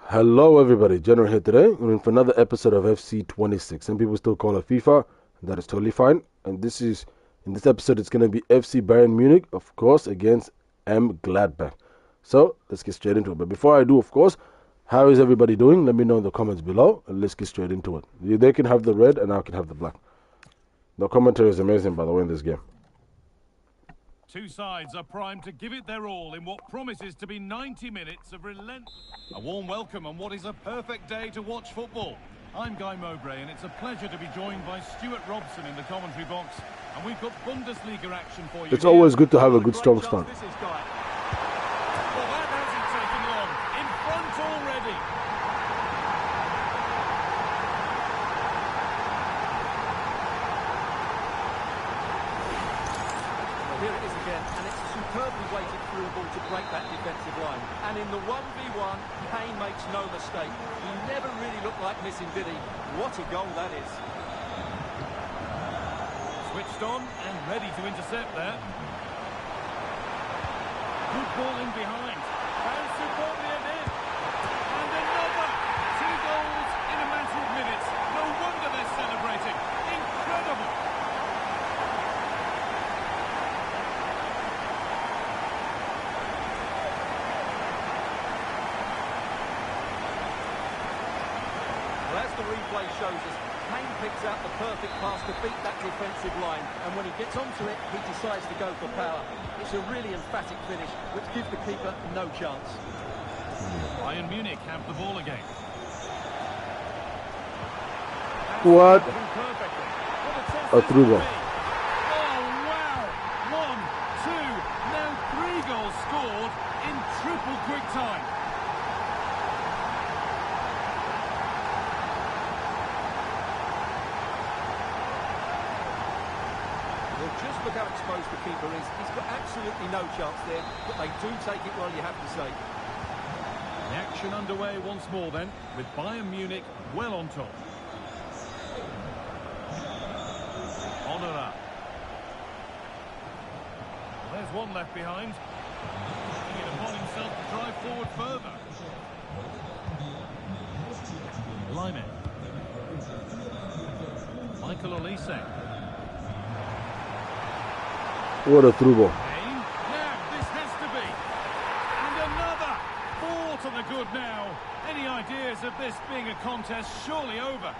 Hello everybody, General here today. We're in for another episode of FC26. Some people still call it FIFA, and that is totally fine. And in this episode it's going to be FC Bayern Munich, of course, against M Gladbach. So let's get straight into it. But before I do, of course, how is everybody doing? Let me know in the comments below, and let's get straight into it. They can have the red, and I can have the black. The commentary is amazing, by the way, in this game. Two sides are primed to give it their all in what promises to be 90 minutes of relentless. A warm welcome on what is a perfect day to watch football. I'm Guy Mowbray, and it's a pleasure to be joined by Stuart Robson in the commentary box. And we've got Bundesliga action for you. It's always good to have a good strong start. This is Guy. Well, that hasn't taken long. In front already. Here it is again, and it's a superbly weighted through ball to break that defensive line. And in the 1v1, Kane makes no mistake. He never really looked like missing, did he? What a goal that is. Switched on and ready to intercept there. Good ball in behind. And superbly in. And another. 2 goals in a matter of minutes. No wonder they're celebrating. Incredible. As the replay shows us, Kane picks out the perfect pass to beat that defensive line, and when he gets onto it, he decides to go for power. It's a really emphatic finish, which gives the keeper no chance. Bayern Munich have the ball again. What? A through ball. Oh, wow! 1, 2, now 3 goals scored in triple quick time. Just look how exposed the keeper is. He's got absolutely no chance there, but they do take it well, you have to say. The action underway once more then, with Bayern Munich well on top. Honora. Well, there's one left behind. Taking it upon himself to drive forward further. Lyman. Michael Olise. What a through ball. Now, this has to be. And another. 4 to the good now. Any ideas of this being a contest surely over?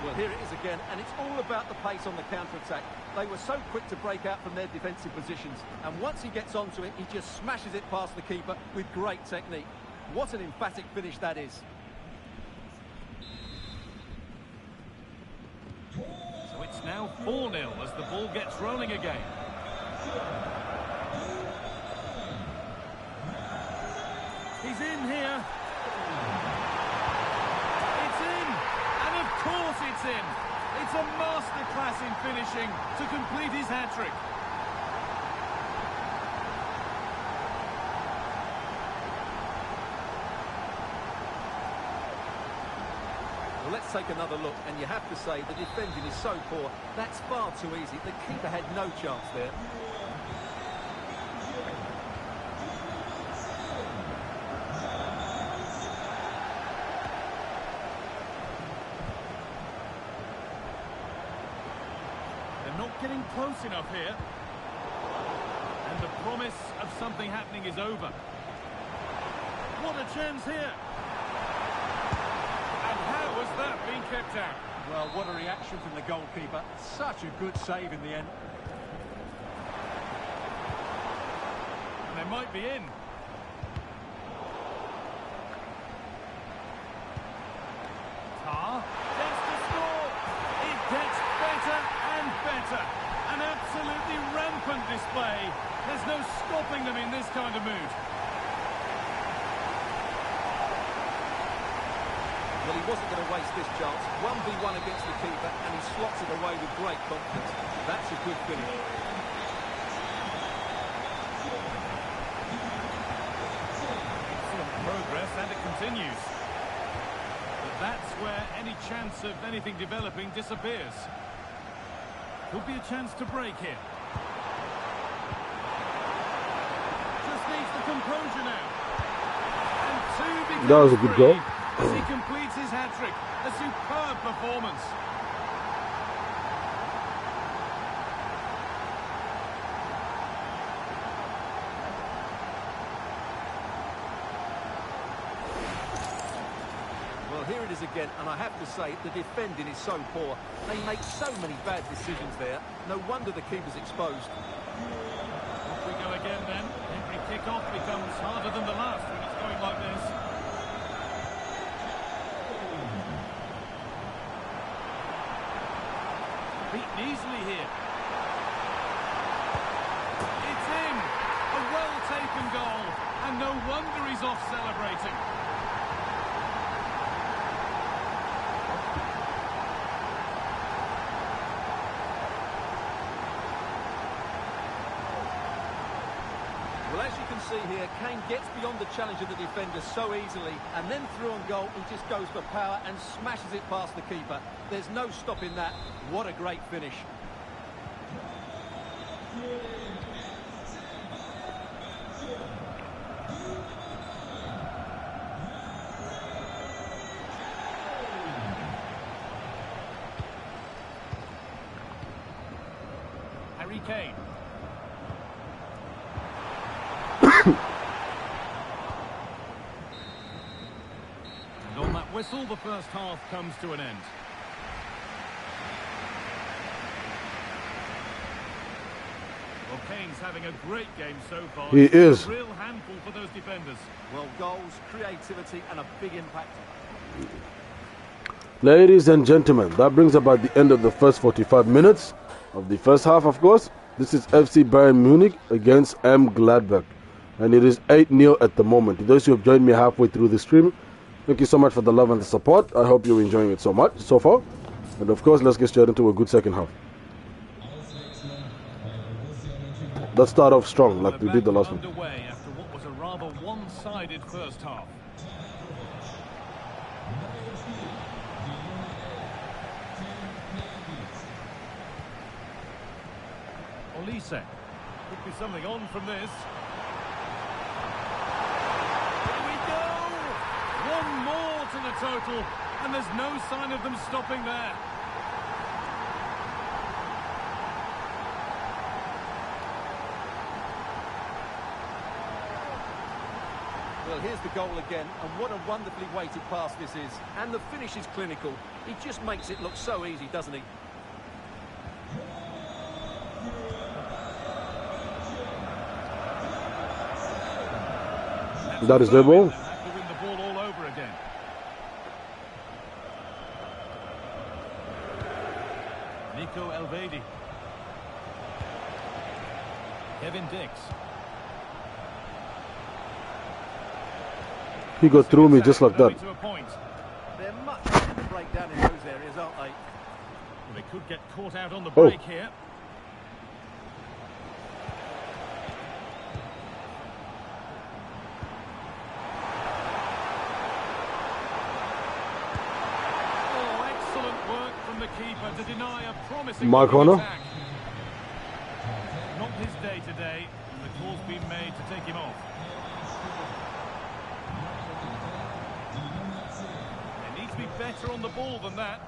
Well, here it is again, and it's all about the pace on the counter-attack. They were so quick to break out from their defensive positions, and once he gets onto it, he just smashes it past the keeper with great technique. What an emphatic finish that is. So it's now 4-0 as the ball gets rolling again. He's in here. It's in. And of course it's in. It's a masterclass in finishing to complete his hat-trick. Well, let's take another look, and you have to say the defending is so poor. That's far too easy. The keeper had no chance there. They're not getting close enough here. And the promise of something happening is over. What a chance here. And how has that been kept out? Well, what a reaction from the goalkeeper. Such a good save in the end. And they might be in. Tar gets to score. It gets better and better. An absolutely rampant display. There's no stopping them in this kind of mood. Well, he wasn't going to waste this chance. 1v1 against the keeper, and he slots it away with great confidence. That's a good finish. Excellent progress, and it continues. But that's where any chance of anything developing disappears. Could be a chance to break here. Just needs to complete composure now. And two becomes That was a good goal. as he completes his hat-trick. A superb performance. Well, here it is again, and I have to say, the defending is so poor. They make so many bad decisions there. No wonder the keeper's exposed. Off we go again then. Every kick-off becomes harder than the last when it's going like this. Beaten easily here. It's in! A well-taken goal, and no wonder he's off celebrating. Well, as you can see here, Kane gets beyond the challenge of the defender so easily, and then through on goal, he just goes for power and smashes it past the keeper. There's no stopping that. What a great finish. Harry Kane. And on that whistle, the first half comes to an end. Well, Kane's having a great game so far. He He's is. a real handful for those defenders. Well, goals, creativity, and a big impact. Ladies and gentlemen, that brings about the end of the first 45 minutes of the first half, of course. This is FC Bayern Munich against M. Gladbach. And it is 8-0 at the moment. To those who have joined me halfway through the stream, thank you so much for the love and the support. I hope you're enjoying it so much so far. And of course, let's get straight into a good second half. Let's start off strong like we did the last one. Underway after what was a rather one-sided first half. Olise. Could be something on from this. Here we go! One more to the total, and there's no sign of them stopping there. Well, here's the goal again, and what a wonderfully weighted pass this is. And the finish is clinical. He just makes it look so easy, doesn't he? That is their ball. They'll have to win the ball all over again. Nico Elvedi. Kevin Dix. He got through me just like that. To a point. They're much easier to break down in those areas, aren't they? Well, they could get caught out on the break here. Oh, excellent work from the keeper to deny a promising attack. Not his day today, and the call's been made to take him off. They need to be better on the ball than that.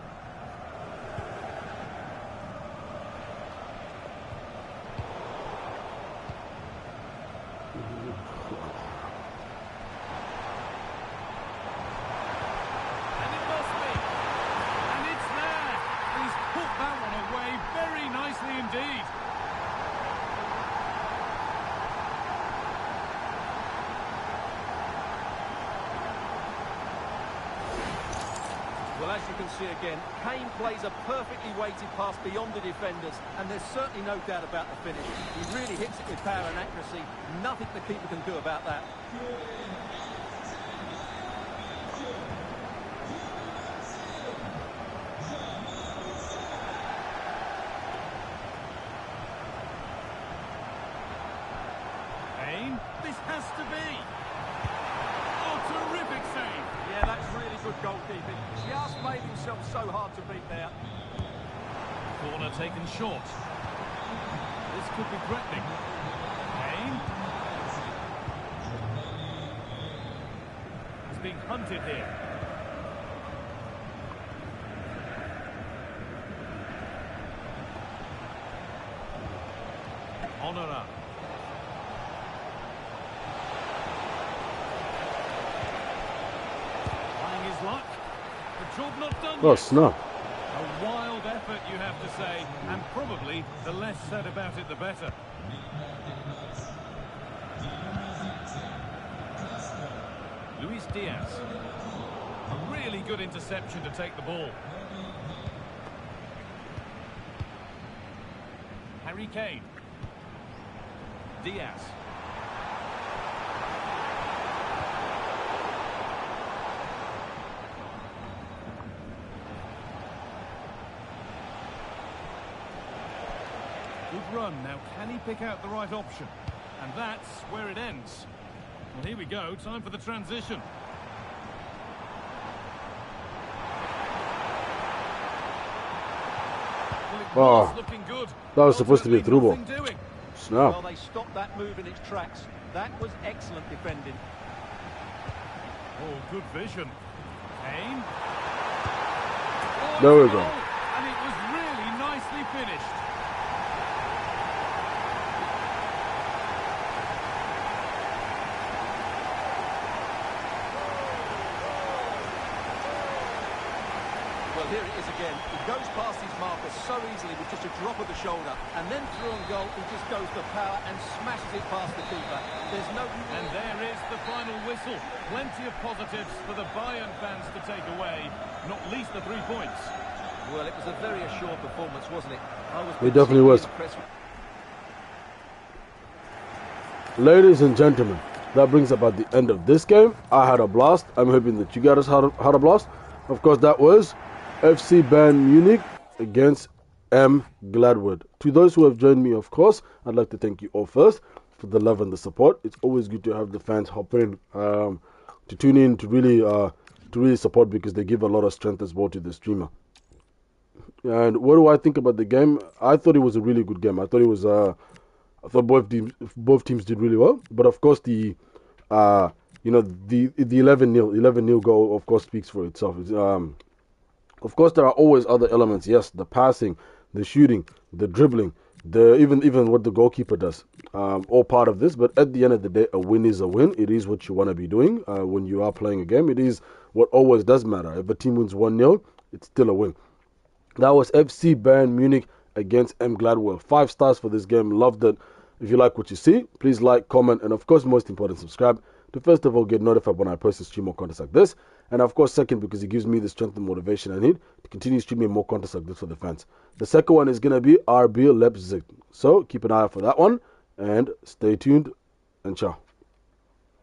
And it must be. And it's there. He's put that one away very nicely indeed. Well, as you can see again, Kane plays a perfectly weighted pass beyond the defenders, and there's certainly no doubt about the finish. He really hits it with power and accuracy. Nothing the keeper can do about that. Kane, this has to be. Oh, terrific save. Yeah, that's really good goalkeeping. Just made himself so hard to beat there. Corner taken short. This could be threatening. Kane. being hunted here. Honora. Trying his luck. The job not done Oh, yet. snap. A wild effort, you have to say, and probably the less said about it, the better. Luis Diaz. A really good interception to take the ball. Harry Kane. Diaz. Good run. Now, can he pick out the right option? And that's where it ends. Well, here we go. Time for the transition. Well, it was looking good. That was supposed to be a through ball. Doing. Snap. Well, they stopped that move in its tracks. That was excellent defending. Oh, good vision. Kane. There we go. And it was really nicely finished. Well, here it is again. He goes past his marker so easily with just a drop of the shoulder. And then through on goal, he just goes for power and smashes it past the keeper. There's no... And there is the final whistle. Plenty of positives for the Bayern fans to take away, not least the 3 points. Well, it was a very assured performance, wasn't it? It definitely was. Ladies and gentlemen, that brings about the end of this game. I had a blast. I'm hoping that you guys had a blast. Of course, that was FC Bayern Munich against M. Gladwood. To those who have joined me, of course, I'd like to thank you all first for the love and the support. It's always good to have the fans hop in, to tune in, to really support, because they give a lot of strength as well to the streamer. And what do I think about the game? I thought it was a really good game. I thought it was I thought both teams did really well. But of course the 11-0 goal of course speaks for itself. Of course there are always other elements. Yes, the passing, the shooting, the dribbling, even what the goalkeeper does. All part of this. But at the end of the day, a win is a win. It is what you want to be doing when you are playing a game. It is what always does matter. If a team wins 1-0, it's still a win. That was FC Bayern Munich against M. Gladwell. 5 stars for this game. Loved it. If you like what you see, please like, comment, and of course, most important, subscribe to first of all get notified when I post and stream more content like this. And of course, second, because it gives me the strength and motivation I need to continue streaming more content like this for the fans. The second one is going to be RB Leipzig. So keep an eye out for that one and stay tuned and ciao.